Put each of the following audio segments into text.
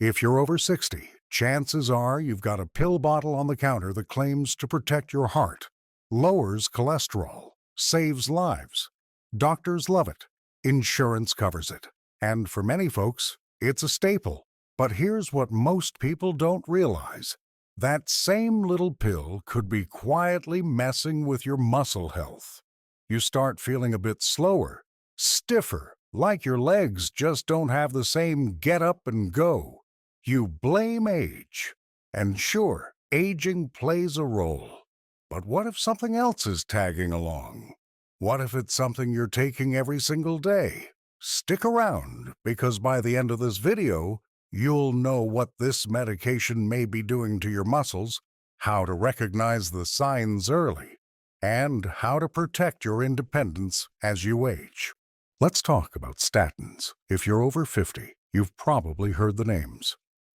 If you're over 60, chances are you've got a pill bottle on the counter that claims to protect your heart, lowers cholesterol, saves lives. Doctors love it. Insurance covers it. And for many folks, it's a staple. But here's what most people don't realize. That same little pill could be quietly messing with your muscle health. You start feeling a bit slower, stiffer, like your legs just don't have the same get up and go. You blame age. And sure, aging plays a role. But what if something else is tagging along? What if it's something you're taking every single day? Stick around, because by the end of this video, you'll know what this medication may be doing to your muscles, how to recognize the signs early, and how to protect your independence as you age. Let's talk about statins. If you're over 50, you've probably heard the names.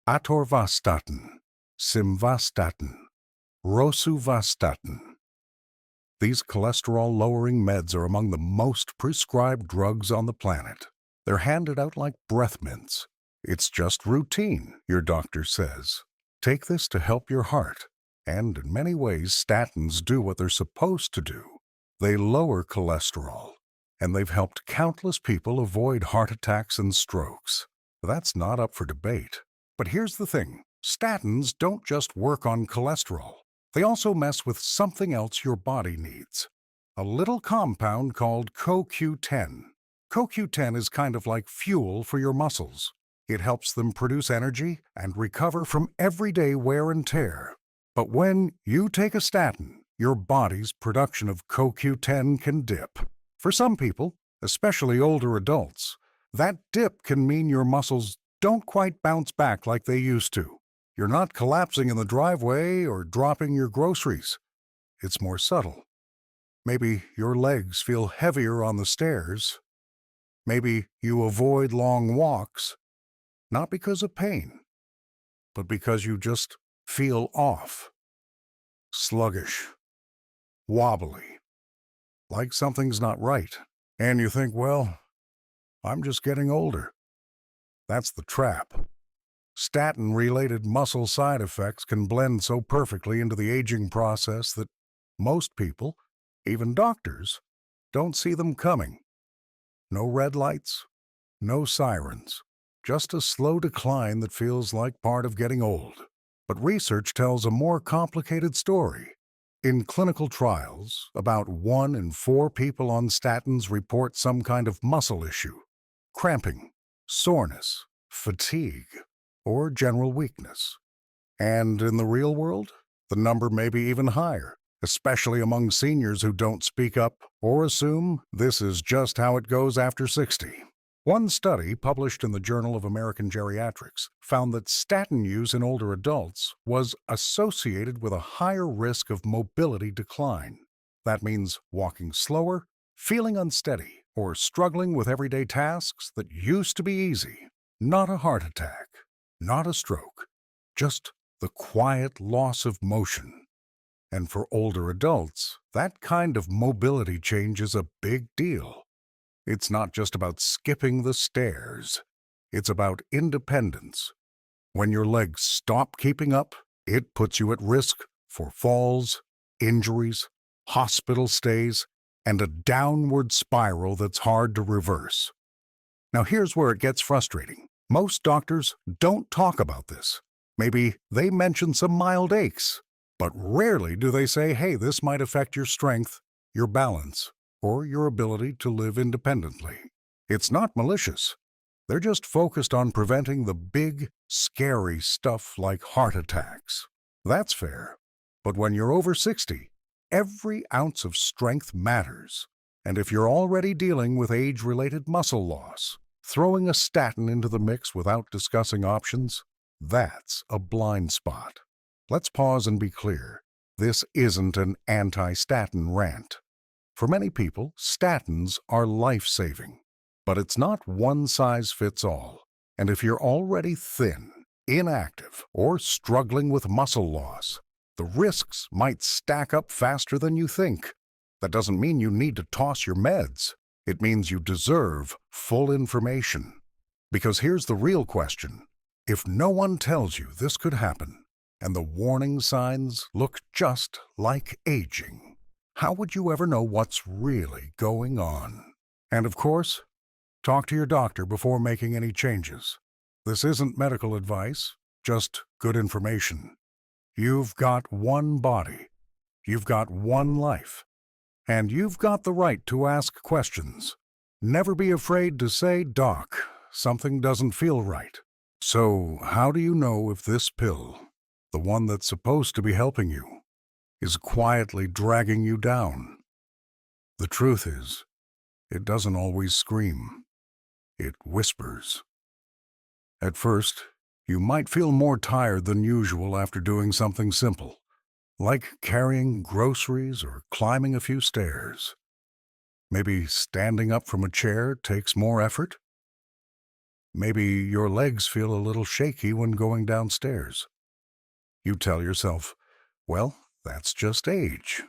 Atorvastatin, simvastatin, rosuvastatin. These cholesterol-lowering meds are among the most prescribed drugs on the planet. They're handed out like breath mints. It's just routine, your doctor says. Take this to help your heart. And in many ways, statins do what they're supposed to do. They lower cholesterol, and they've helped countless people avoid heart attacks and strokes. That's not up for debate. But here's the thing. Statins don't just work on cholesterol. They also mess with something else your body needs. A little compound called CoQ10. CoQ10 is kind of like fuel for your muscles. It helps them produce energy and recover from everyday wear and tear. But when you take a statin, your body's production of CoQ10 can dip. For some people, especially older adults, that dip can mean your muscles don't quite bounce back like they used to. You're not collapsing in the driveway or dropping your groceries. It's more subtle. Maybe your legs feel heavier on the stairs. Maybe you avoid long walks, not because of pain, but because you just feel off, sluggish, wobbly, like something's not right. And you think, well, I'm just getting older. That's the trap. Statin-related muscle side effects can blend so perfectly into the aging process that most people, even doctors, don't see them coming. No red lights, no sirens, just a slow decline that feels like part of getting old. But research tells a more complicated story. In clinical trials, about 1 in 4 people on statins report some kind of muscle issue, cramping, soreness, fatigue, or general weakness. And in the real world, the number may be even higher, especially among seniors who don't speak up or assume this is just how it goes after 60. One study published in the Journal of American Geriatrics found that statin use in older adults was associated with a higher risk of mobility decline. That means walking slower, feeling unsteady, or struggling with everyday tasks that used to be easy. Not a heart attack, not a stroke, just the quiet loss of motion. And for older adults, that kind of mobility change is a big deal. It's not just about skipping the stairs. It's about independence. When your legs stop keeping up, it puts you at risk for falls, injuries, hospital stays, and a downward spiral that's hard to reverse. Now here's where it gets frustrating. Most doctors don't talk about this. Maybe they mention some mild aches, but rarely do they say, hey, this might affect your strength, your balance, or your ability to live independently. It's not malicious. They're just focused on preventing the big, scary stuff like heart attacks. That's fair. But when you're over 60, every ounce of strength matters. And if you're already dealing with age-related muscle loss, throwing a statin into the mix without discussing options, that's a blind spot. Let's pause and be clear. This isn't an anti-statin rant. For many people, statins are life-saving. But it's not one size fits all. And if you're already thin, inactive, or struggling with muscle loss, the risks might stack up faster than you think. That doesn't mean you need to toss your meds. It means you deserve full information. Because here's the real question. If no one tells you this could happen, and the warning signs look just like aging, how would you ever know what's really going on? And of course, talk to your doctor before making any changes. This isn't medical advice, just good information. You've got one body, you've got one life, and you've got the right to ask questions. Never be afraid to say, "Doc, something doesn't feel right." So, how do you know if this pill, the one that's supposed to be helping you, is quietly dragging you down? The truth is, it doesn't always scream. It whispers. At first, you might feel more tired than usual after doing something simple, like carrying groceries or climbing a few stairs. Maybe standing up from a chair takes more effort. Maybe your legs feel a little shaky when going downstairs. You tell yourself, well, that's just age.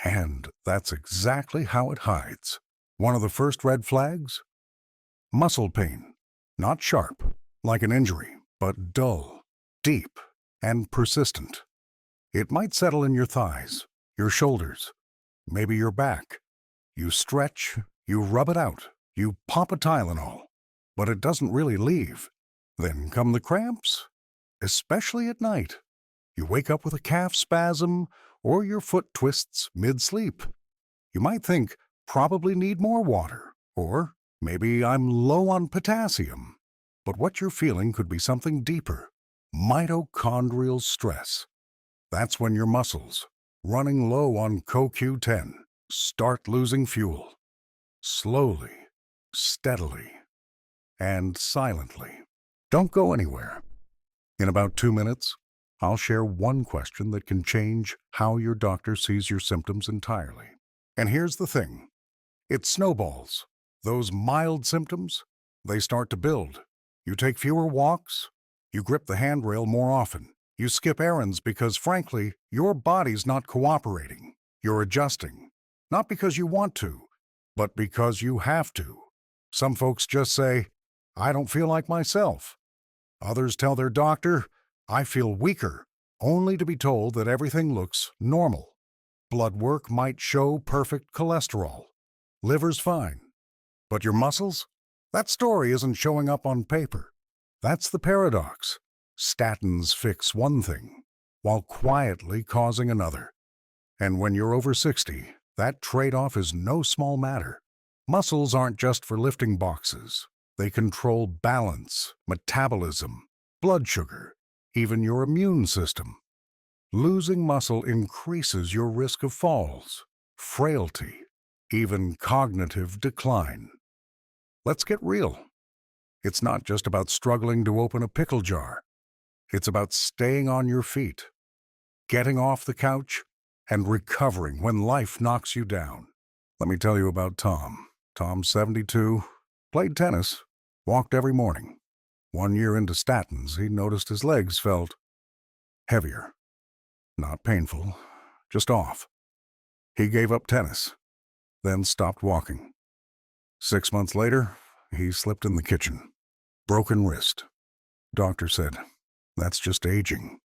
And that's exactly how it hides. One of the first red flags? Muscle pain. Not sharp, like an injury, but dull, deep, and persistent. It might settle in your thighs, your shoulders, maybe your back. You stretch, you rub it out, you pop a Tylenol, but it doesn't really leave. Then come the cramps, especially at night. You wake up with a calf spasm or your foot twists mid-sleep. You might think, probably need more water, or maybe I'm low on potassium. But what you're feeling could be something deeper, mitochondrial stress. That's when your muscles, running low on CoQ10, start losing fuel. Slowly, steadily, and silently. Don't go anywhere. In about 2 minutes, I'll share one question that can change how your doctor sees your symptoms entirely. And here's the thing. It snowballs. Those mild symptoms, they start to build. You take fewer walks. You grip the handrail more often. You skip errands because, frankly, your body's not cooperating. You're adjusting. Not because you want to, but because you have to. Some folks just say, "I don't feel like myself." Others tell their doctor, "I feel weaker," only to be told that everything looks normal. Blood work might show perfect cholesterol. Liver's fine. But your muscles? That story isn't showing up on paper. That's the paradox. Statins fix one thing, while quietly causing another. And when you're over 60, that trade-off is no small matter. Muscles aren't just for lifting boxes. They control balance, metabolism, blood sugar, even your immune system. Losing muscle increases your risk of falls, frailty, even cognitive decline. Let's get real. It's not just about struggling to open a pickle jar. It's about staying on your feet, getting off the couch, and recovering when life knocks you down. Let me tell you about Tom. Tom's 72, played tennis, walked every morning. 1 year into statins, he noticed his legs felt heavier. Not painful, just off. He gave up tennis, then stopped walking. 6 months later, he slipped in the kitchen. Broken wrist. Doctor said, "That's just aging."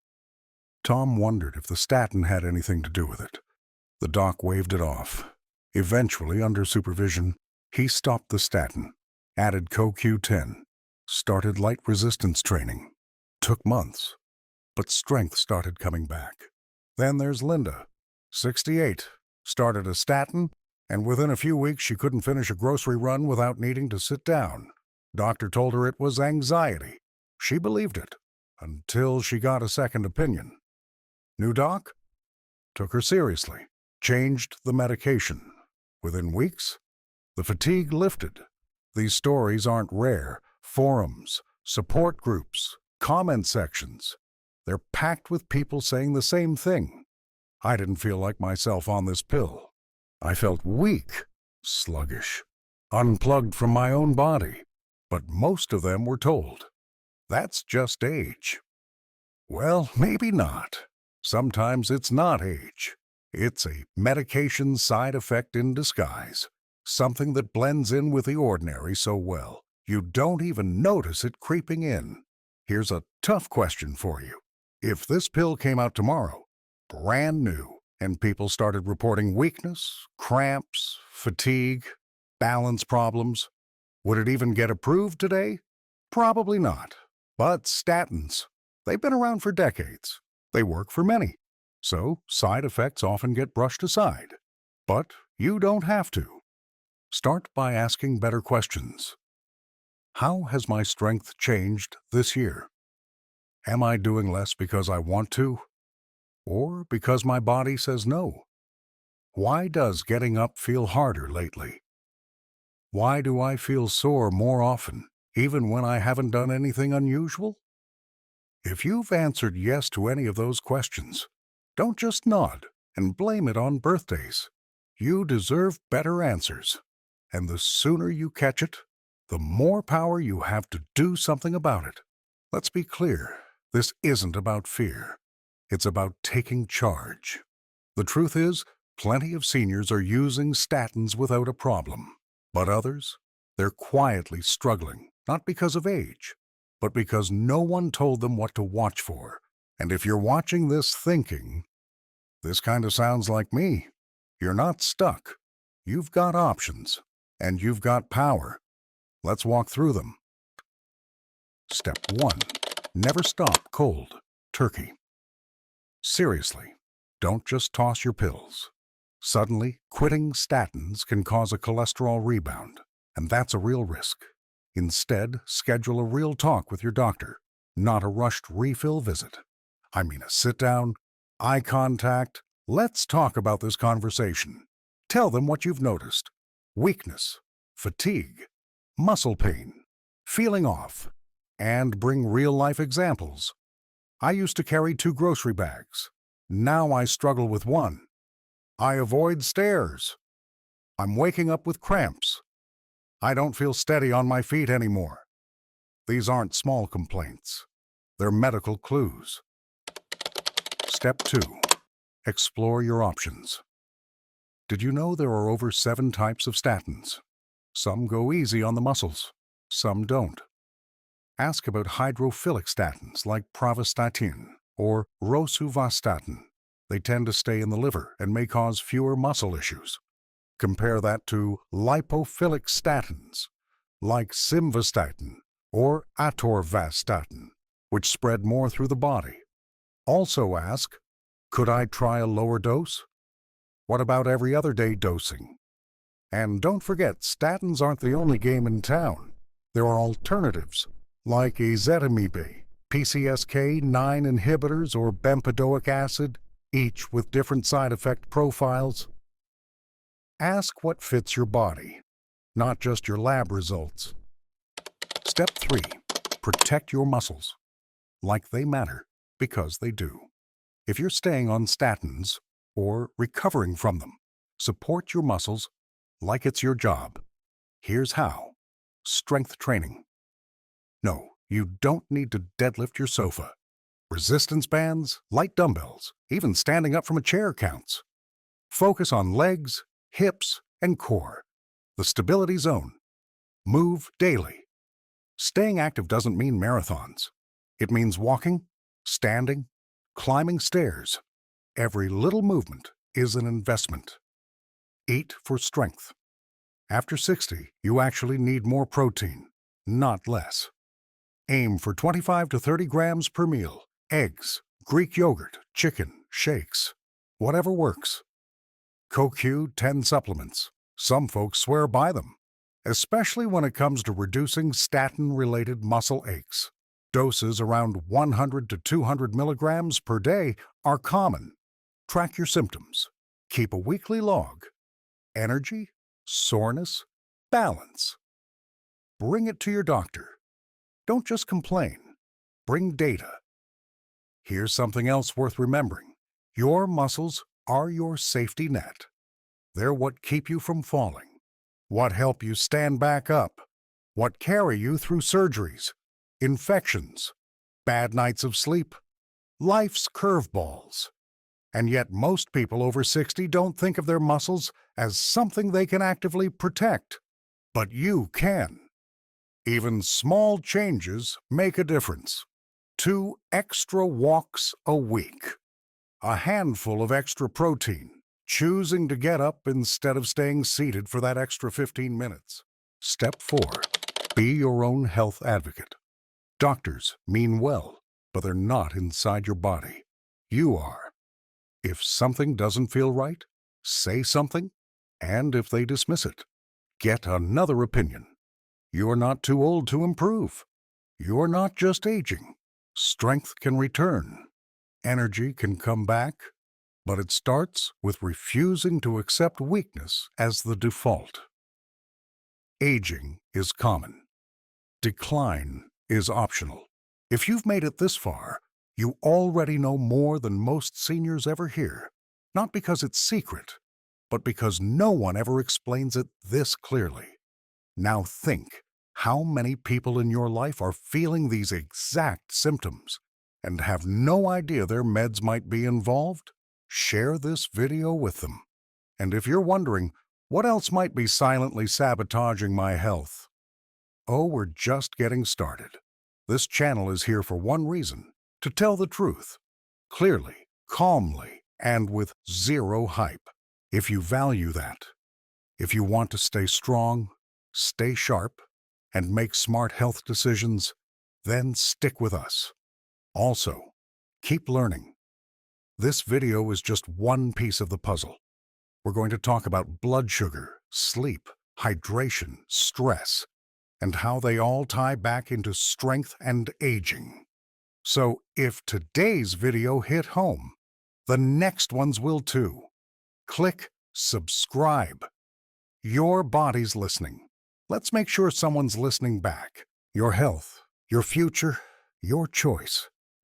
Tom wondered if the statin had anything to do with it. The doc waved it off. Eventually, under supervision, he stopped the statin, added CoQ10, started light resistance training. Took months, but strength started coming back. Then there's Linda, 68, started a statin, and within a few weeks she couldn't finish a grocery run without needing to sit down. Doctor told her it was anxiety. She believed it, until she got a second opinion. New doc? Took her seriously, changed the medication. Within weeks, the fatigue lifted. These stories aren't rare. Forums, support groups, comment sections. They're packed with people saying the same thing. I didn't feel like myself on this pill. I felt weak, sluggish, unplugged from my own body. But most of them were told, "That's just age." Well, maybe not. Sometimes it's not age. It's a medication side effect in disguise. Something that blends in with the ordinary so well, you don't even notice it creeping in. Here's a tough question for you. If this pill came out tomorrow, brand new, and people started reporting weakness, cramps, fatigue, balance problems, would it even get approved today? Probably not. But statins, they've been around for decades. They work for many. So side effects often get brushed aside. But you don't have to. Start by asking better questions. How has my strength changed this year? Am I doing less because I want to? Or because my body says no? Why does getting up feel harder lately? Why do I feel sore more often, even when I haven't done anything unusual? If you've answered yes to any of those questions, don't just nod and blame it on birthdays. You deserve better answers. And the sooner you catch it, the more power you have to do something about it. Let's be clear, this isn't about fear. It's about taking charge. The truth is, plenty of seniors are using statins without a problem. But others, they're quietly struggling, not because of age, but because no one told them what to watch for. And if you're watching this thinking, this kind of sounds like me, you're not stuck. You've got options, and you've got power. Let's walk through them. Step 1. Never stop cold turkey. Seriously, don't just toss your pills. Suddenly, quitting statins can cause a cholesterol rebound, and that's a real risk. Instead, schedule a real talk with your doctor, not a rushed refill visit. I mean a sit-down, eye contact. Let's talk about this conversation. Tell them what you've noticed. Weakness, fatigue, muscle pain, feeling off, and bring real-life examples. I used to carry 2 grocery bags. Now I struggle with 1. I avoid stairs. I'm waking up with cramps. I don't feel steady on my feet anymore. These aren't small complaints. They're medical clues. Step 2. Explore your options. Did you know there are over 7 types of statins? Some go easy on the muscles. Some don't. Ask about hydrophilic statins like pravastatin or rosuvastatin. They tend to stay in the liver and may cause fewer muscle issues. Compare that to lipophilic statins like simvastatin or atorvastatin, which spread more through the body. Also ask, could I try a lower dose? What about every other day dosing? And don't forget, statins aren't the only game in town. There are alternatives like ezetimibe, PCSK9 inhibitors, or bempedoic acid, each with different side effect profiles. Ask what fits your body, not just your lab results. Step 3. Protect your muscles. Like they matter, because they do. If you're staying on statins or recovering from them, support your muscles like it's your job. Here's how. Strength training. No, you don't need to deadlift your sofa. Resistance bands, light dumbbells, even standing up from a chair counts. Focus on legs, hips, and core. The stability zone. Move daily. Staying active doesn't mean marathons. It means walking, standing, climbing stairs. Every little movement is an investment. Eat for strength. After 60, you actually need more protein, not less. Aim for 25 to 30 grams per meal. Eggs, Greek yogurt, chicken, shakes. Whatever works. CoQ10 supplements. Some folks swear by them, especially when it comes to reducing statin-related muscle aches. Doses around 100 to 200 milligrams per day are common. Track your symptoms. Keep a weekly log. Energy, soreness, balance. Bring it to your doctor. Don't just complain. Bring data. Here's something else worth remembering. Your muscles are your safety net. They're what keep you from falling, what help you stand back up, what carry you through surgeries, infections, bad nights of sleep, life's curveballs. And yet most people over 60 don't think of their muscles as something they can actively protect. But you can. Even small changes make a difference. 2 extra walks a week, a handful of extra protein, choosing to get up instead of staying seated for that extra 15 minutes. Step 4. Be your own health advocate. Doctors mean well, but they're not inside your body. You are. If something doesn't feel right, say something, and if they dismiss it, get another opinion. You're not too old to improve. You're not just aging. Strength can return. Energy can come back, but it starts with refusing to accept weakness as the default. Aging is common. Decline is optional. If you've made it this far, you already know more than most seniors ever hear, not because it's secret, but because no one ever explains it this clearly. Now think how many people in your life are feeling these exact symptoms and have no idea their meds might be involved? Share this video with them. And if you're wondering, what else might be silently sabotaging my health? Oh, we're just getting started. This channel is here for one reason: to tell the truth, clearly, calmly, and with zero hype. If you value that, if you want to stay strong, stay sharp, and make smart health decisions, then stick with us. Also, keep learning. This video is just one piece of the puzzle. We're going to talk about blood sugar, sleep, hydration, stress, and how they all tie back into strength and aging. So if today's video hit home, the next ones will too. Click subscribe. Your body's listening. Let's make sure someone's listening back. Your health, your future, your choice.